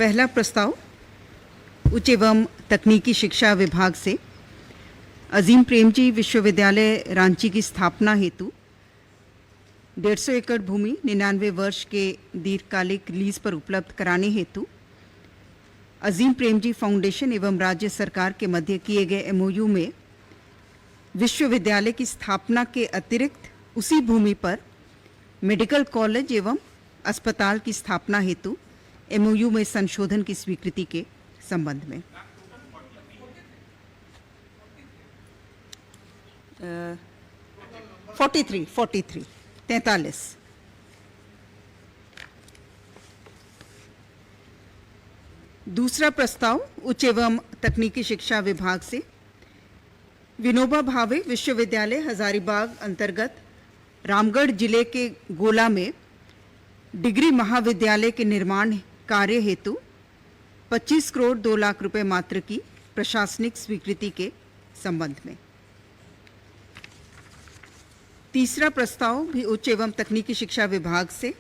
पहला प्रस्ताव उच्च एवं तकनीकी शिक्षा विभाग से अजीम प्रेमजी विश्वविद्यालय रांची की स्थापना हेतु 150 एकड़ भूमि 99 वर्ष के दीर्घकालिक लीज पर उपलब्ध कराने हेतु अजीम प्रेमजी फाउंडेशन एवं राज्य सरकार के मध्य किए गए एमओयू में विश्वविद्यालय की स्थापना के अतिरिक्त उसी भूमि पर मेडिकल कॉलेज एवं अस्पताल की स्थापना हेतु एमओयू में संशोधन की स्वीकृति के संबंध में 43 दूसरा प्रस्ताव उच्च एवं तकनीकी शिक्षा विभाग से विनोबा भावे विश्वविद्यालय हजारीबाग अंतर्गत रामगढ़ जिले के गोला में डिग्री महाविद्यालय के निर्माण कार्य हेतु 25 करोड़ 2 लाख रुपए मात्र की प्रशासनिक स्वीकृति के संबंध में। तीसरा प्रस्ताव भी उच्च एवं तकनीकी शिक्षा विभाग से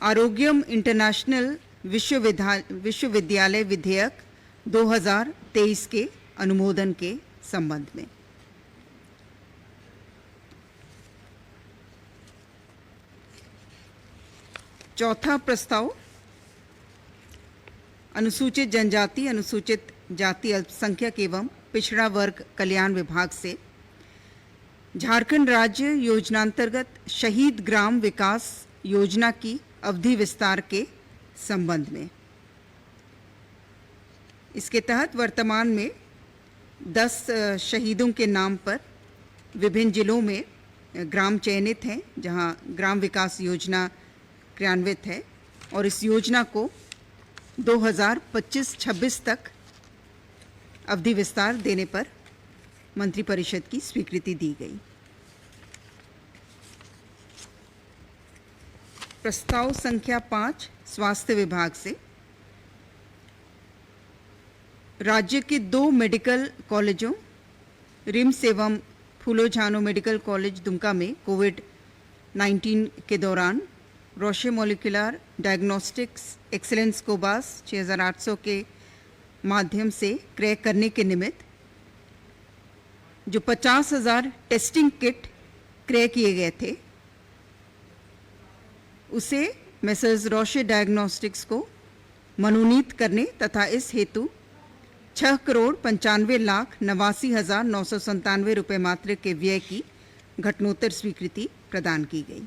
आरोग्यम इंटरनेशनल विश्वविद्यालय विधेयक 2023 के अनुमोदन के संबंध में। चौथा प्रस्ताव अनुसूचित जनजाति, अनुसूचित जाति, अल्पसंख्यक एवं पिछड़ा वर्ग कल्याण विभाग से झारखंड राज्य योजनांतर्गत शहीद ग्राम विकास योजना की अवधि विस्तार के संबंध में। इसके तहत वर्तमान में 10 शहीदों के नाम पर विभिन्न जिलों में ग्राम चयनित हैं जहां ग्राम विकास योजना क्रियान्वित है और इस योजना को 2025-26 तक अवधि विस्तार देने पर मंत्रिपरिषद की स्वीकृति दी गई। प्रस्ताव संख्या 5 स्वास्थ्य विभाग से राज्य के 2 मेडिकल कॉलेजों रिम्स एवं फूलो झानो मेडिकल कॉलेज दुमका में कोविड-19 के दौरान रोशे मोलिकुलर डायग्नोस्टिक्स एक्सेलेंस कोबास 6800 के माध्यम से क्रय करने के निमित्त जो 50,000 टेस्टिंग किट क्रय किए गए थे उसे मेसर्स रोशे डायग्नोस्टिक्स को मनोनीत करने तथा इस हेतु 6,95,89,997 रुपये मात्र के व्यय की घटनोत्तर स्वीकृति प्रदान की गई।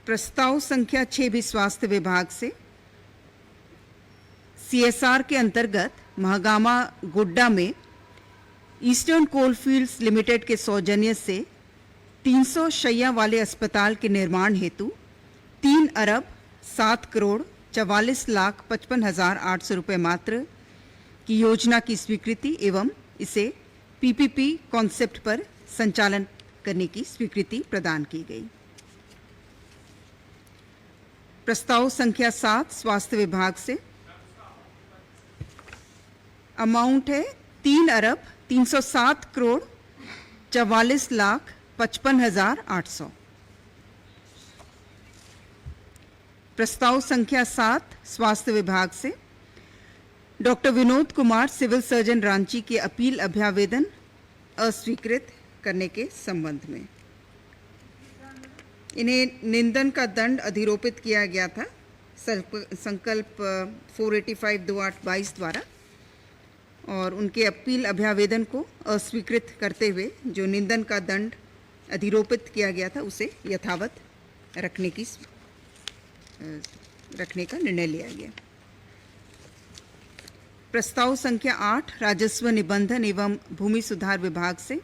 प्रस्ताव संख्या 6 भी स्वास्थ्य विभाग से सीएसआर के अंतर्गत महागामा गोड्डा में ईस्टर्न कोलफील्ड्स लिमिटेड के सौजन्य से 300 शैय्या वाले अस्पताल के निर्माण हेतु 3 अरब 7 करोड़ 44,55,800 रुपये मात्र की योजना की स्वीकृति एवं इसे पीपीपी कॉन्सेप्ट पर संचालन करने की स्वीकृति प्रदान की गई। प्रस्ताव संख्या 7 स्वास्थ्य विभाग से अमाउंट है 3 अरब 307 करोड़ 44,55,800। प्रस्ताव संख्या 7 स्वास्थ्य विभाग से doctor Vinod Kumar civil surgeon Ranchi के अपील अभ्यावेदन अस्वीकृत करने के संबंध में। इन्हें निंदन का दंड अधिरोपित किया गया था संकल्प 485/2822 द्वारा और उनके अपील अभ्यावेदन को अस्वीकृत करते हुए जो निंदन का दंड अधिरोपित किया गया था उसे यथावत रखने का निर्णय लिया गया। प्रस्ताव संख्या 8 राजस्व निबंधन एवं भूमि सुधार विभाग से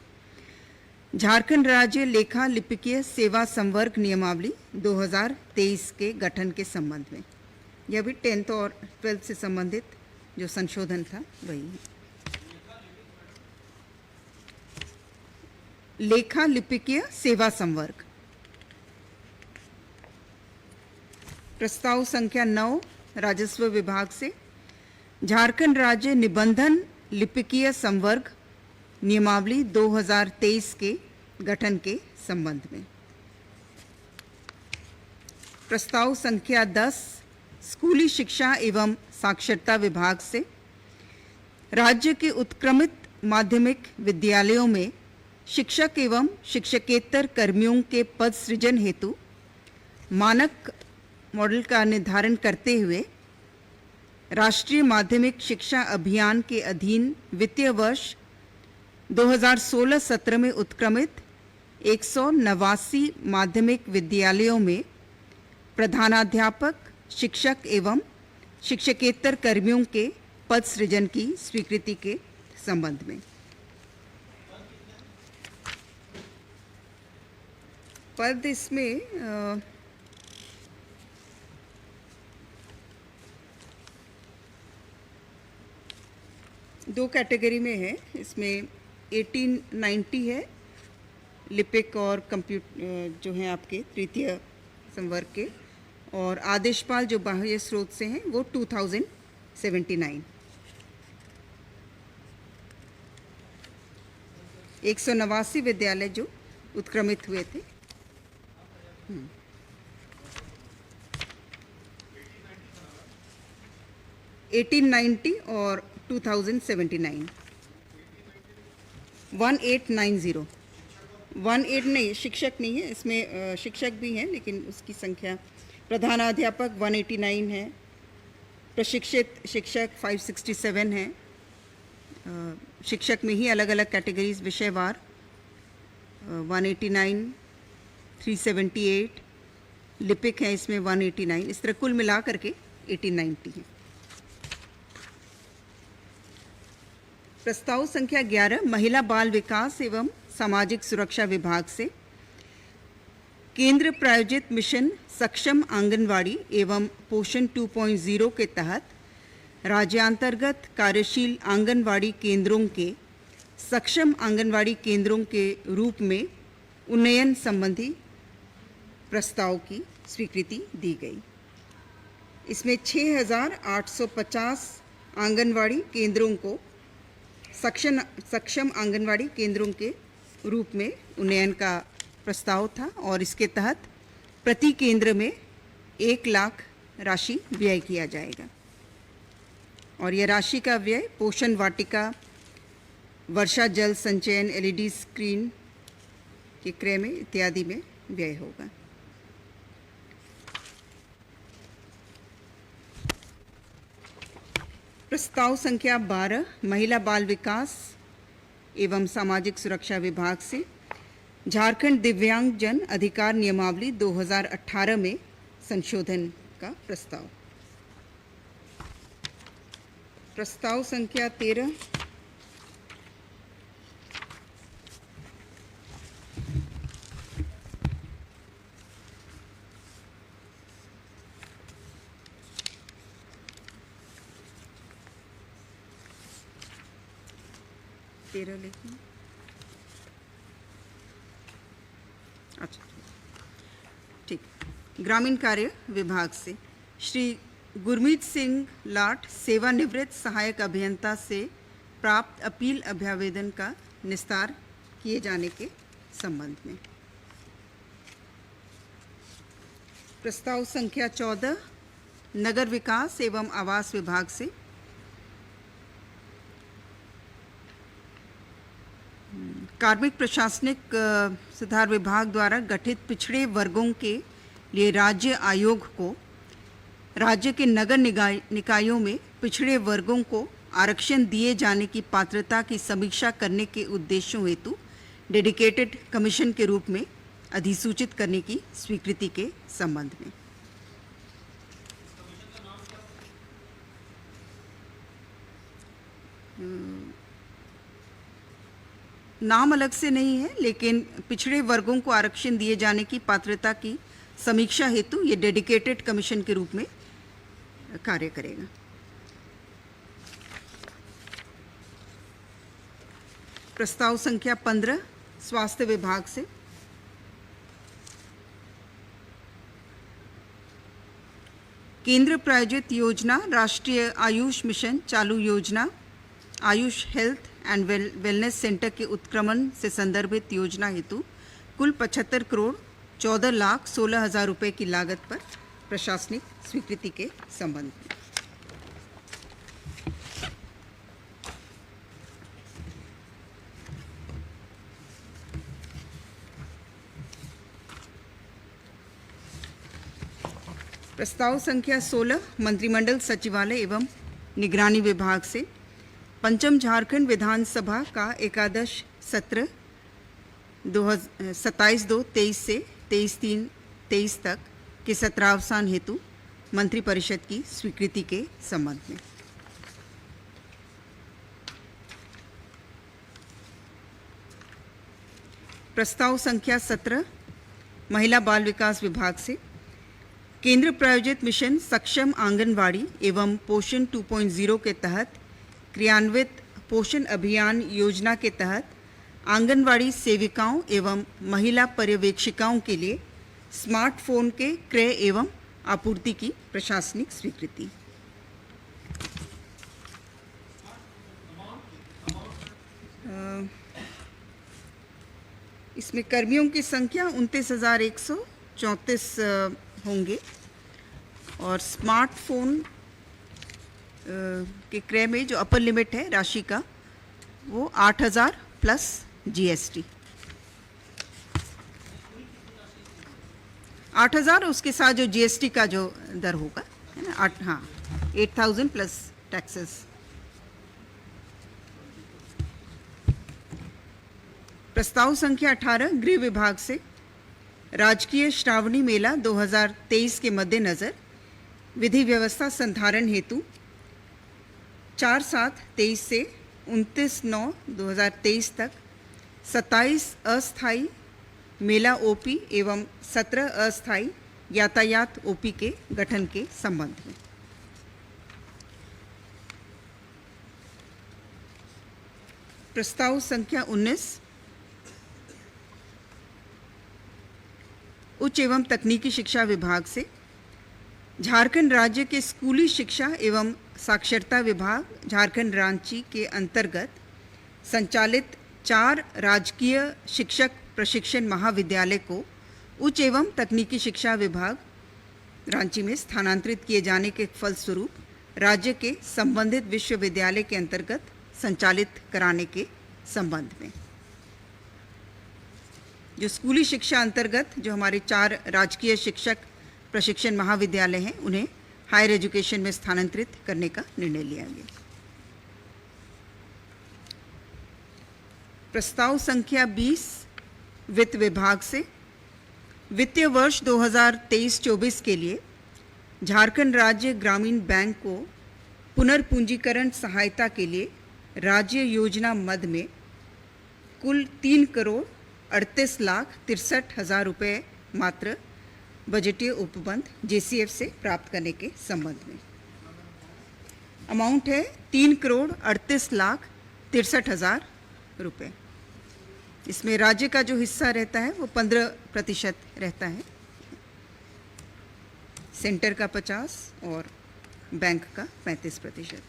झारखंड राज्य लेखा लिपिकीय सेवा संवर्ग नियमावली 2023 के गठन के संबंध में। यह भी 10th और 12th से संबंधित जो संशोधन था वही है। लेखा लिपिकीय सेवा संवर्ग। प्रस्ताव संख्या 9 राजस्व विभाग से झारखंड राज्य निबंधन लिपिकीय संवर्ग नियमावली 2023 के गठन के संबंध में। प्रस्ताव संख्या 10 स्कूली शिक्षा एवं साक्षरता विभाग से राज्य के उत्क्रमित माध्यमिक विद्यालयों में शिक्षक एवं शिक्षकेतर कर्मियों के पद सृजन हेतु मानक मॉडल का निर्धारण करते हुए राष्ट्रीय माध्यमिक शिक्षा अभियान के अधीन वित्तीय वर्ष 2016-17 में उत्क्रमित 189 माध्यमिक विद्यालयों में प्रधानाध्यापक, शिक्षक एवं शिक्षकेतर कर्मियों के पद सृजन की स्वीकृति के संबंध में पद इसमें दो कैटेगरी में है। इसमें 1890 है लिपिक और जो हैं आपके तृतीय संवर्ग के, और आदेशपाल जो बाह्य स्रोत से हैं वो 2079। 189 विद्यालय जो उत्क्रमित हुए थे। 1890 और 2079। 1890 18 नहीं, शिक्षक नहीं है इसमें, शिक्षक भी हैं लेकिन उसकी संख्या प्रधानाध्यापक 189 है, प्रशिक्षित शिक्षक 567 है। शिक्षक में ही अलग अलग कैटेगरीज विषयवार 189, 378, लिपिक है इसमें 189, इस तरह कुल मिला करके 1890 है। प्रस्ताव संख्या 11 महिला बाल विकास एवं सामाजिक सुरक्षा विभाग से केंद्र प्रायोजित मिशन सक्षम आंगनवाड़ी एवं पोषण 2.0 के तहत राज्यांतर्गत कार्यशील आंगनवाड़ी केंद्रों के सक्षम आंगनवाड़ी केंद्रों के रूप में उन्नयन संबंधी प्रस्ताव की स्वीकृति दी गई। इसमें 6,850 आंगनवाड़ी केंद्रों को सक्षम आंगनवाड़ी केंद्रों के रूप में उन्नयन का प्रस्ताव था और इसके तहत प्रति केंद्र में 1 लाख राशि व्यय किया जाएगा और यह राशि का व्यय पोषण वाटिका, वर्षा जल संचयन, LED स्क्रीन के क्रय में इत्यादि में व्यय होगा। प्रस्ताव संख्या 12 महिला बाल विकास एवं सामाजिक सुरक्षा विभाग से झारखंड दिव्यांग जन अधिकार नियमावली 2018 में संशोधन का प्रस्ताव। प्रस्ताव संख्या 13 लिखिए। अच्छा ठीक। ग्रामीण कार्य विभाग से श्री गुरमीत सिंह लाट सेवानिवृत्त सहायक अभियंता से प्राप्त अपील अभ्यावेदन का निस्तार किए जाने के संबंध में। प्रस्ताव संख्या 14 नगर विकास एवं आवास विभाग से कार्मिक प्रशासनिक सुधार विभाग द्वारा गठित पिछड़े वर्गों के लिए राज्य आयोग को राज्य के नगर निकायों में पिछड़े वर्गों को आरक्षण दिए जाने की पात्रता की समीक्षा करने के उद्देश्यों हेतु डेडिकेटेड कमीशन के रूप में अधिसूचित करने की स्वीकृति के संबंध में। नाम अलग से नहीं है लेकिन पिछड़े वर्गों को आरक्षण दिए जाने की पात्रता की समीक्षा हेतु ये डेडिकेटेड कमीशन के रूप में कार्य करेगा। प्रस्ताव संख्या 15 स्वास्थ्य विभाग से केंद्र प्रायोजित योजना राष्ट्रीय आयुष मिशन चालू योजना Ayush health and wellness centre के उत्क्रमण से संदर्भित योजना हेतु कुल 75 करोड़ 14,16,000 रुपये की लागत पर प्रशासनिक स्वीकृति के संबंध में। प्रस्ताव संख्या 16 मंत्रिमंडल सचिवालय एवं निगरानी विभाग से पंचम झारखंड विधानसभा का एकादश सत्र 27/2/23 से 23/3/23 तक के सत्रावसान हेतु मंत्रिपरिषद की स्वीकृति के संबंध में। प्रस्ताव संख्या 17 महिला बाल विकास विभाग से केंद्र प्रायोजित मिशन सक्षम आंगनवाड़ी एवं पोषण 2.0 के तहत क्रियान्वित पोषण अभियान योजना के तहत आंगनवाड़ी सेविकाओं एवं महिला पर्यवेक्षिकाओं के लिए स्मार्टफोन के क्रय एवं आपूर्ति की प्रशासनिक स्वीकृति। इसमें कर्मियों की संख्या 29,134 होंगे और स्मार्टफोन के क्रय में जो अपर लिमिट है राशि का वो 8,000 प्लस जीएसटी। 8,000 उसके साथ जो जीएसटी का जो दर होगा है ना, 8,000 प्लस टैक्सेस। प्रस्ताव संख्या 18 गृह विभाग से राजकीय श्रावणी मेला 2023 के मद्देनज़र विधि व्यवस्था संधारण हेतु 4/7/23 से 29/9/2023 तक 27 अस्थायी मेला ओपी एवं 17 अस्थायी यातायात ओपी के गठन के संबंध में। प्रस्ताव संख्या 19 उच्च एवं तकनीकी शिक्षा विभाग से झारखंड राज्य के स्कूली शिक्षा एवं साक्षरता विभाग झारखंड रांची के अंतर्गत संचालित 4 राजकीय शिक्षक प्रशिक्षण महाविद्यालय को उच्च एवं तकनीकी शिक्षा विभाग रांची में स्थानांतरित किए जाने के फलस्वरूप राज्य के संबंधित विश्वविद्यालय के अंतर्गत संचालित कराने के संबंध में। जो स्कूली शिक्षा अंतर्गत जो हमारे 4 राजकीय शिक्षक प्रशिक्षण महाविद्यालय हैं उन्हें हायर एजुकेशन में स्थानांतरित करने का निर्णय लिया गया। प्रस्ताव संख्या 20 वित्त विभाग से वित्तीय वर्ष 2023-24 के लिए झारखंड राज्य ग्रामीण बैंक को पुनर्पूंजीकरण सहायता के लिए राज्य योजना मद में कुल 3,38,63,000 रुपये मात्र बजटीय उपबंध जेसीएफ से प्राप्त करने के संबंध में। अमाउंट है 3,38,63,000 रुपये। इसमें राज्य का जो हिस्सा रहता है वो 15% रहता है, सेंटर का 50 और बैंक का 35%।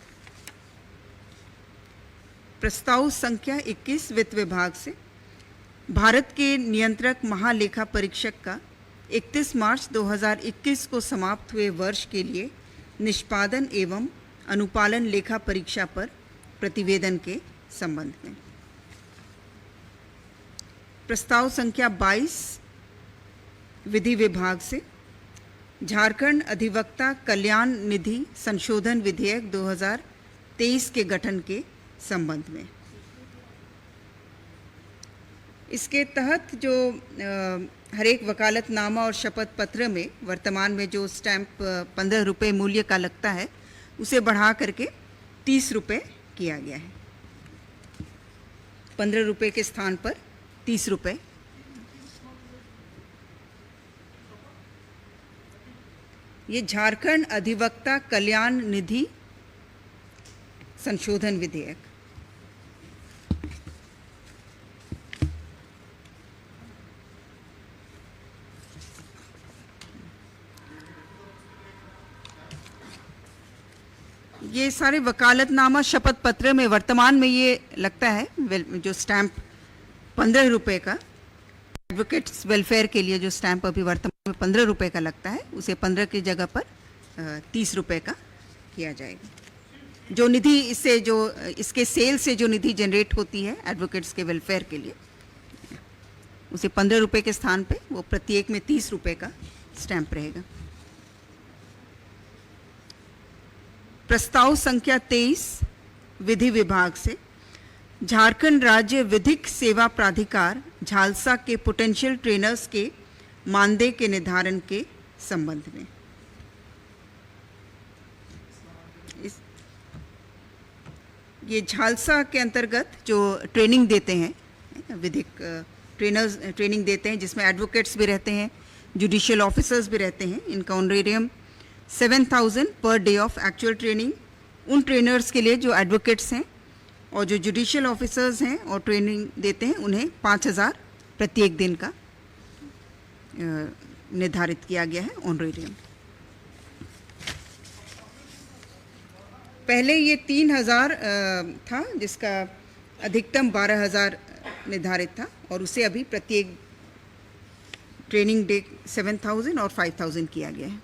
प्रस्ताव संख्या 21 वित्त विभाग से भारत के नियंत्रक महालेखा परीक्षक का 31 मार्च 2021 को समाप्त हुए वर्ष के लिए निष्पादन एवं अनुपालन लेखा परीक्षा पर प्रतिवेदन के संबंध में। प्रस्ताव संख्या 22 विधि विभाग से झारखंड अधिवक्ता कल्याण निधि संशोधन विधेयक 2023 के गठन के संबंध में। इसके तहत जो हर एक वकालतनामा और शपथ पत्र में वर्तमान में जो स्टैंप 15 रुपये मूल्य का लगता है उसे बढ़ा करके 30 रुपये किया गया है। 15 रुपये के स्थान पर 30 रुपये। ये झारखंड अधिवक्ता कल्याण निधि संशोधन विधेयक। ये सारे वकालतनामा शपथ पत्र में वर्तमान में ये लगता है जो स्टैंप 15 रुपये का एडवोकेट्स वेलफेयर के लिए जो स्टैंप अभी वर्तमान में 15 रुपये का लगता है, उसे 15 की जगह पर 30 रुपये का किया जाएगा। जो निधि इससे जो इसके सेल से जो निधि जनरेट होती है एडवोकेट्स के वेलफेयर के लिए, उसे 15 रुपये के स्थान पे वो प्रत्येक में 30 रुपये का स्टैंप रहेगा। प्रस्ताव संख्या 23 विधि विभाग से झारखंड राज्य विधिक सेवा प्राधिकार झालसा के पोटेंशियल ट्रेनर्स के मानदेय के निर्धारण के संबंध में। ये झालसा के अंतर्गत जो ट्रेनिंग देते हैं, विधिक ट्रेनर्स ट्रेनिंग देते हैं, जिसमें एडवोकेट्स भी रहते हैं, जुडिशियल ऑफिसर्स भी रहते हैं। इनका honorarium 7,000 per day of actual training उन ट्रेनर्स के लिए जो एडवोकेट्स हैं, और जो जुडिशियल ऑफिसर्स हैं और ट्रेनिंग देते हैं उन्हें 5,000 प्रत्येक दिन का निर्धारित किया गया है ऑनरेरियम। पहले ये 3,000 था, जिसका अधिकतम 12,000 निर्धारित था, और उसे अभी प्रत्येक ट्रेनिंग डे 7,000 और 5,000 किया गया है।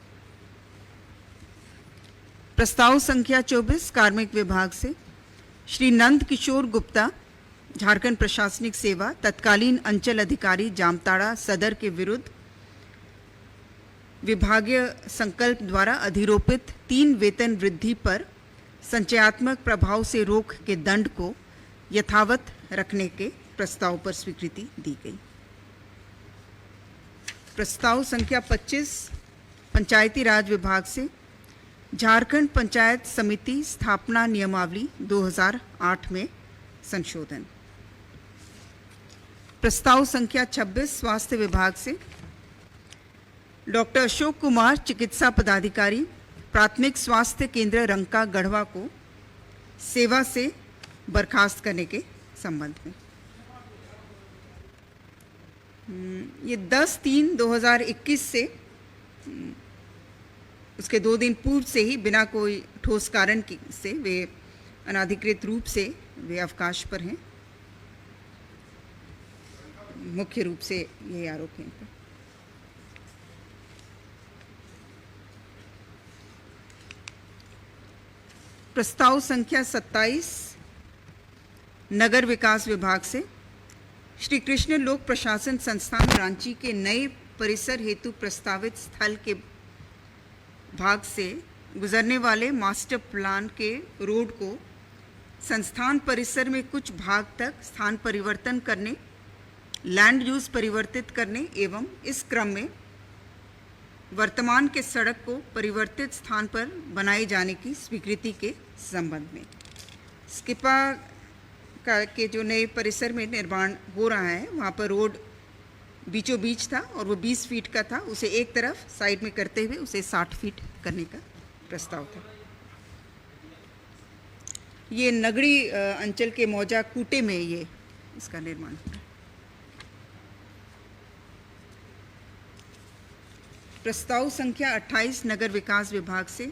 प्रस्ताव संख्या 24 कार्मिक विभाग से श्री नंद किशोर गुप्ता, झारखंड प्रशासनिक सेवा तत्कालीन अंचल अधिकारी जामताड़ा सदर के विरुद्ध विभागीय संकल्प द्वारा अधिरोपित 3 वेतन वृद्धि पर संचयात्मक प्रभाव से रोक के दंड को यथावत रखने के प्रस्ताव पर स्वीकृति दी गई। प्रस्ताव संख्या 25 पंचायती राज विभाग से झारखंड पंचायत समिति स्थापना नियमावली 2008 में संशोधन। प्रस्ताव संख्या 26 स्वास्थ्य विभाग से डॉक्टर अशोक कुमार, चिकित्सा पदाधिकारी, प्राथमिक स्वास्थ्य केंद्र रंका गढ़वा को सेवा से बर्खास्त करने के संबंध में। ये 10/3/2021 से उसके 2 दिन पूर्व से ही बिना कोई ठोस कारण से वे अनाधिकृत रूप से वे अवकाश पर हैं। मुख्य रूप से यही आरोप है इन पर। प्रस्ताव संख्या 27 नगर विकास विभाग से श्री कृष्ण लोक प्रशासन संस्थान रांची के नए परिसर हेतु प्रस्तावित स्थल के भाग से गुजरने वाले मास्टर प्लान के रोड को संस्थान परिसर में कुछ भाग तक स्थान परिवर्तन करने, लैंड यूज परिवर्तित करने एवं इस क्रम में वर्तमान के सड़क को परिवर्तित स्थान पर बनाए जाने की स्वीकृति के संबंध में। स्किपा का के जो नए परिसर में निर्माण हो रहा है, वहाँ पर रोड बीचों बीच था और वो 20 फीट का था। उसे एक तरफ साइड में करते हुए उसे 60 फीट करने का प्रस्ताव था। ये नगड़ी अंचल के मौजा कूटे में ये इसका निर्माण हुआ। प्रस्ताव संख्या 28 नगर विकास विभाग से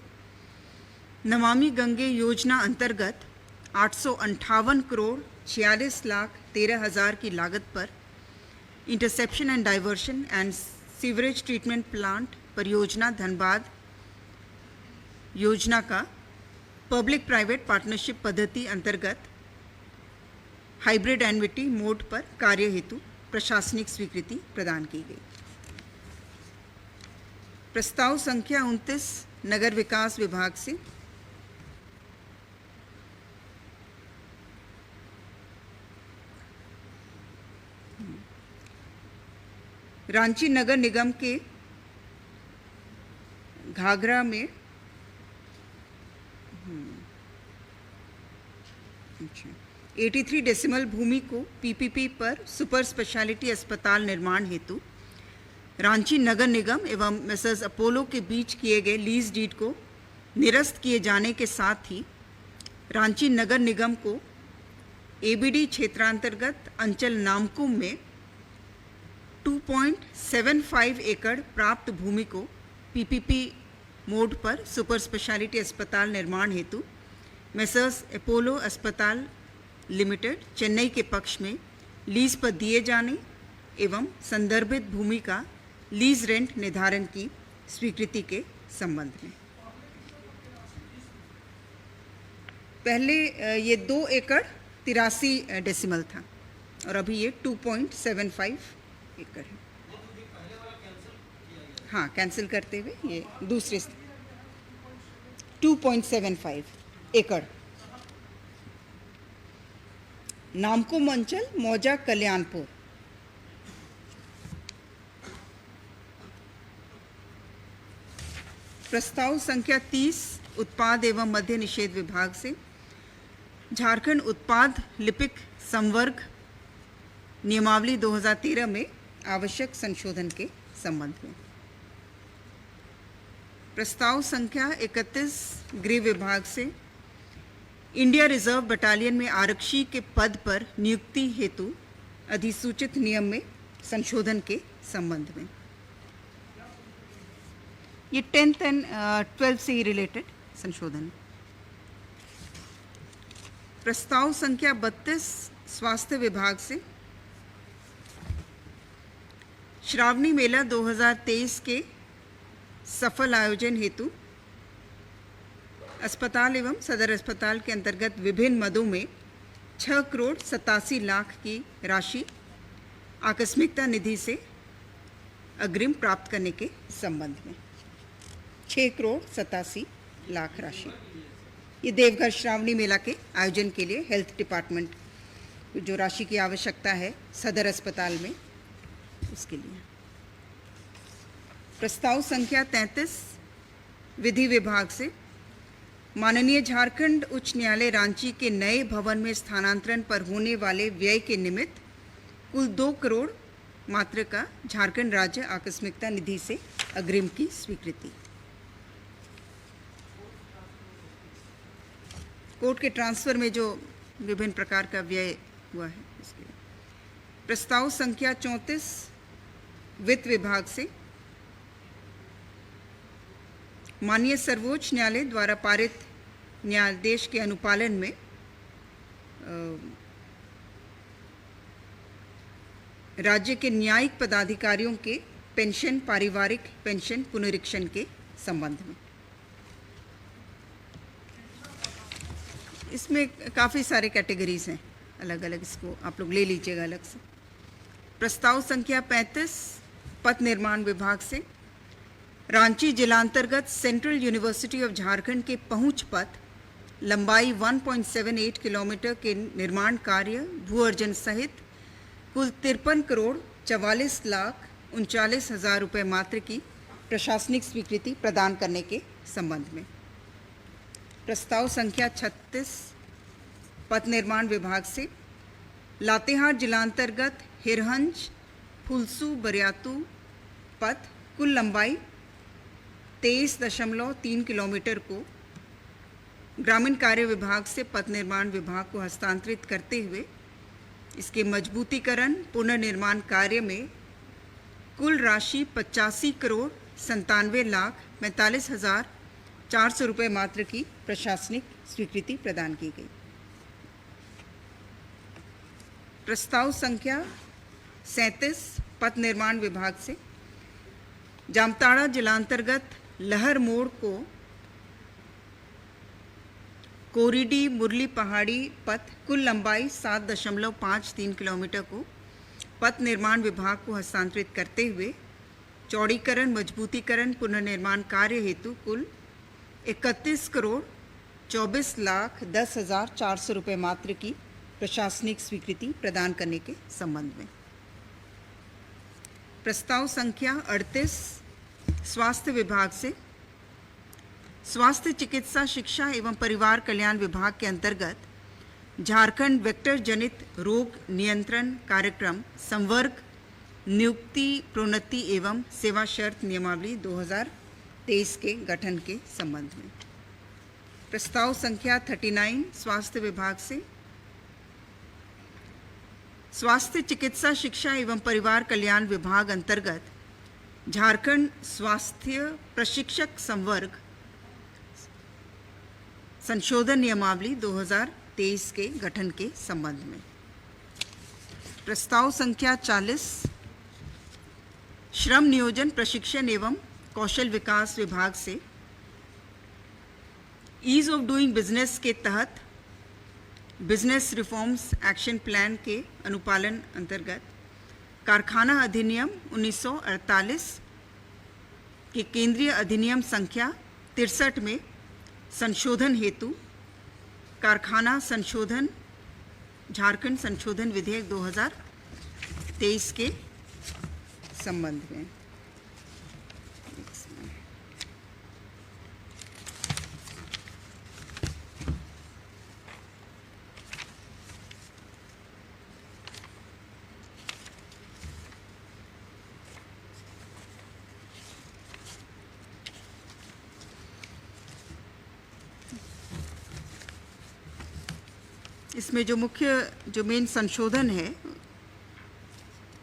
नमामि गंगे योजना अंतर्गत 858 करोड़ 46 लाख 13 हज़ार की लागत पर interception and diversion and sewerage treatment plant परियोजना धनबाद योजना का पब्लिक प्राइवेट पार्टनरशिप पद्धति अंतर्गत हाइब्रिड एन्युटी मोड पर कार्य हेतु प्रशासनिक स्वीकृति प्रदान की गई। प्रस्ताव संख्या 29 नगर विकास विभाग से रांची नगर निगम के घाघरा में 83 डेसिमल भूमि को पीपीपी पर सुपर स्पेशलिटी अस्पताल निर्माण हेतु रांची नगर निगम एवं मेसर्स अपोलो के बीच किए गए लीज डीड को निरस्त किए जाने के साथ ही रांची नगर निगम को एबीडी क्षेत्रांतर्गत अंचल नामकुम में 2.75 एकड़ प्राप्त भूमि को पीपीपी मोड पर सुपर स्पेशलिटी अस्पताल निर्माण हेतु मेसर्स अपोलो अस्पताल लिमिटेड चेन्नई के पक्ष में लीज पर दिए जाने एवं संदर्भित भूमि का लीज रेंट निर्धारण की स्वीकृति के संबंध में। पहले ये 2 एकड़ 83 डेसिमल था और अभी ये 2.75 एकड़ है। हाँ, कैंसिल करते हुए ये दूसरे 2.75 एकड़। नामकुम अंचल, मौजा, कल्याणपुर। प्रस्ताव संख्या 30 उत्पाद एवं मद्य निषेध विभाग से झारखंड उत्पाद लिपिक संवर्ग नियमावली 2013 में आवश्यक संशोधन के संबंध में। प्रस्ताव संख्या 31 गृह विभाग से इंडिया रिजर्व बटालियन में आरक्षी के पद पर नियुक्ति हेतु अधिसूचित नियम में संशोधन के संबंध में। ये 10th एंड 12th से ही रिलेटेड संशोधन। प्रस्ताव संख्या 32 स्वास्थ्य विभाग से श्रावणी मेला 2023 के सफल आयोजन हेतु अस्पताल एवं सदर अस्पताल के अंतर्गत विभिन्न मदों में 6 करोड़ 87 लाख की राशि आकस्मिकता निधि से अग्रिम प्राप्त करने के संबंध में। 6 करोड़ 87 लाख राशि ये देवघर श्रावणी मेला के आयोजन के लिए हेल्थ डिपार्टमेंट जो राशि की आवश्यकता है सदर अस्पताल में, उसके लिए। प्रस्ताव संख्या 33 विधि विभाग से माननीय झारखंड उच्च न्यायालय रांची के नए भवन में स्थानांतरण पर होने वाले व्यय के निमित्त कुल 2 करोड़ मात्र का झारखंड राज्य आकस्मिकता निधि से अग्रिम की स्वीकृति। कोर्ट के ट्रांसफर में जो विभिन्न प्रकार का व्यय हुआ है इसके लिए। प्रस्ताव संख्या 34 वित्त विभाग से माननीय सर्वोच्च न्यायालय द्वारा पारित न्यायादेश के अनुपालन में राज्य के न्यायिक पदाधिकारियों के पेंशन, पारिवारिक पेंशन पुनरीक्षण के संबंध में। इसमें काफ़ी सारे कैटेगरीज हैं अलग अलग, इसको आप लोग ले लीजिएगा अलग से। प्रस्ताव संख्या 35 पथ निर्माण विभाग से रांची जिलांतर्गत सेंट्रल यूनिवर्सिटी ऑफ झारखंड के पहुंच पथ लंबाई 1.78 किलोमीटर के निर्माण कार्य भू अर्जन सहित कुल 53 करोड़ 44 लाख 39 हज़ार रुपये मात्र की प्रशासनिक स्वीकृति प्रदान करने के संबंध में। प्रस्ताव संख्या 36 पथ निर्माण विभाग से लातेहार जिलांतर्गत हिरहंज फुलसू बरियातू पथ कुल लंबाई 23.3 किलोमीटर को ग्रामीण कार्य विभाग से पथ निर्माण विभाग को हस्तांतरित करते हुए इसके मजबूतीकरण पुनर्निर्माण कार्य में कुल राशि 85 करोड़ 97 लाख 45 हज़ार 400 रुपये मात्र की प्रशासनिक स्वीकृति प्रदान की गई। प्रस्ताव संख्या 37 पथ निर्माण विभाग से जामताड़ा जिलांतर्गत लहर मोड़ को कोरिडी मुरली पहाड़ी पथ कुल लंबाई 7.53 किलोमीटर को पथ निर्माण विभाग को हस्तांतरित करते हुए चौड़ीकरण मजबूतीकरण पुनर्निर्माण कार्य हेतु कुल 31 करोड़ 24 लाख 10 हज़ार 400 रुपये मात्र की प्रशासनिक स्वीकृति प्रदान करने के संबंध में। प्रस्ताव संख्या 38 स्वास्थ्य विभाग से स्वास्थ्य चिकित्सा शिक्षा एवं परिवार कल्याण विभाग के अंतर्गत झारखंड वेक्टर जनित रोग नियंत्रण कार्यक्रम संवर्ग नियुक्ति प्रोन्नति एवं सेवा शर्त नियमावली 2023 के गठन के संबंध में। प्रस्ताव संख्या 39 स्वास्थ्य विभाग से स्वास्थ्य चिकित्सा शिक्षा एवं परिवार कल्याण विभाग अंतर्गत झारखंड स्वास्थ्य प्रशिक्षक संवर्ग संशोधन नियमावली 2023 के गठन के संबंध में। प्रस्ताव संख्या 40 श्रम नियोजन प्रशिक्षण एवं कौशल विकास विभाग से ईज ऑफ डूइंग बिजनेस के तहत बिजनेस रिफॉर्म्स एक्शन प्लान के अनुपालन अंतर्गत कारखाना अधिनियम 1948 के केंद्रीय अधिनियम संख्या 63 में संशोधन हेतु कारखाना संशोधन झारखंड संशोधन विधेयक 2023 के संबंध में इसमें जो मेन संशोधन है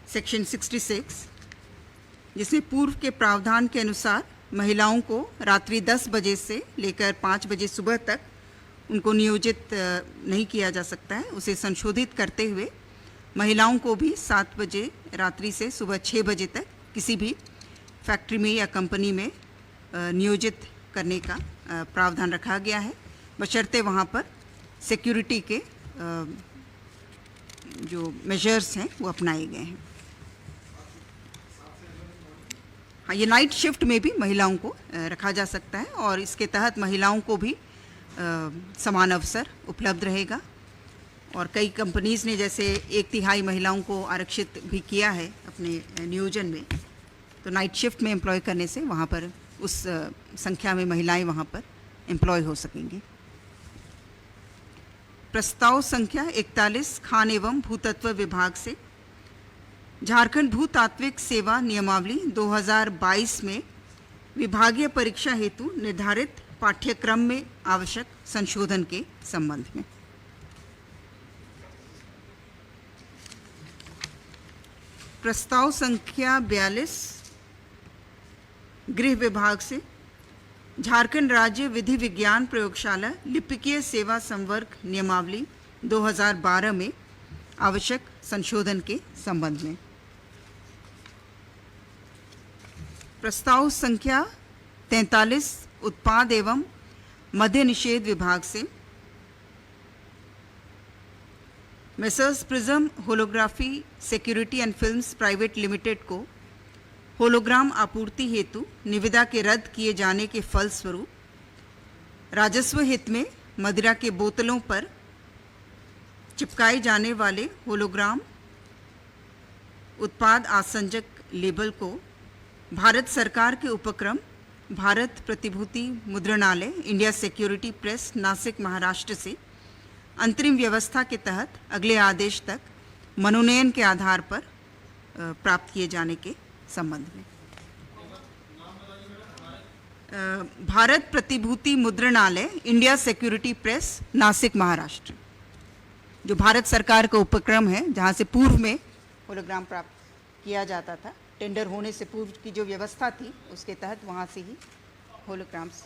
सेक्शन 66, जिसमें पूर्व के प्रावधान के अनुसार महिलाओं को रात्रि 10 बजे से लेकर 5 बजे सुबह तक उनको नियोजित नहीं किया जा सकता है, उसे संशोधित करते हुए महिलाओं को भी 7 बजे रात्रि से सुबह 6 बजे तक किसी भी फैक्ट्री में या कंपनी में नियोजित करने का प्रावधान रखा गया है, बशर्ते वहाँ पर सिक्योरिटी के जो मेजर्स हैं वो अपनाए गए हैं। हाँ, ये नाइट शिफ्ट में भी महिलाओं को रखा जा सकता है और इसके तहत महिलाओं को भी समान अवसर उपलब्ध रहेगा। और कई कंपनीज़ ने जैसे 1/3 महिलाओं को आरक्षित भी किया है अपने नियोजन में, तो नाइट शिफ्ट में एम्प्लॉय करने से वहाँ पर उस संख्या में महिलाएं वहाँ पर एम्प्लॉय हो सकेंगी। प्रस्ताव संख्या 41 खान एवं भूतत्व विभाग से झारखंड भूतात्विक सेवा नियमावली 2022 में विभागीय परीक्षा हेतु निर्धारित पाठ्यक्रम में आवश्यक संशोधन के संबंध में। प्रस्ताव संख्या 42 गृह विभाग से झारखंड राज्य विधि विज्ञान प्रयोगशाला लिपिकीय सेवा संवर्ग नियमावली 2012 में आवश्यक संशोधन के संबंध में। प्रस्ताव संख्या 43 उत्पाद एवं मद्य निषेध विभाग से messrs prism holography security and films private limited को होलोग्राम आपूर्ति हेतु निविदा के रद्द किए जाने के फलस्वरूप राजस्व हित में मदिरा के बोतलों पर चिपकाए जाने वाले होलोग्राम उत्पाद आसंजक लेबल को भारत सरकार के उपक्रम भारत प्रतिभूति मुद्रणालय India security press Nashik Maharashtra से अंतरिम व्यवस्था के तहत अगले आदेश तक मनोनयन के आधार पर प्राप्त किए जाने के संबंध में। भारत प्रतिभूति मुद्रणालय India security press Nashik Maharashtra, जो भारत सरकार का उपक्रम है, जहां से पूर्व में होलोग्राम प्राप्त किया जाता था, टेंडर होने से पूर्व की जो व्यवस्था थी उसके तहत वहां से ही होलोग्राम्स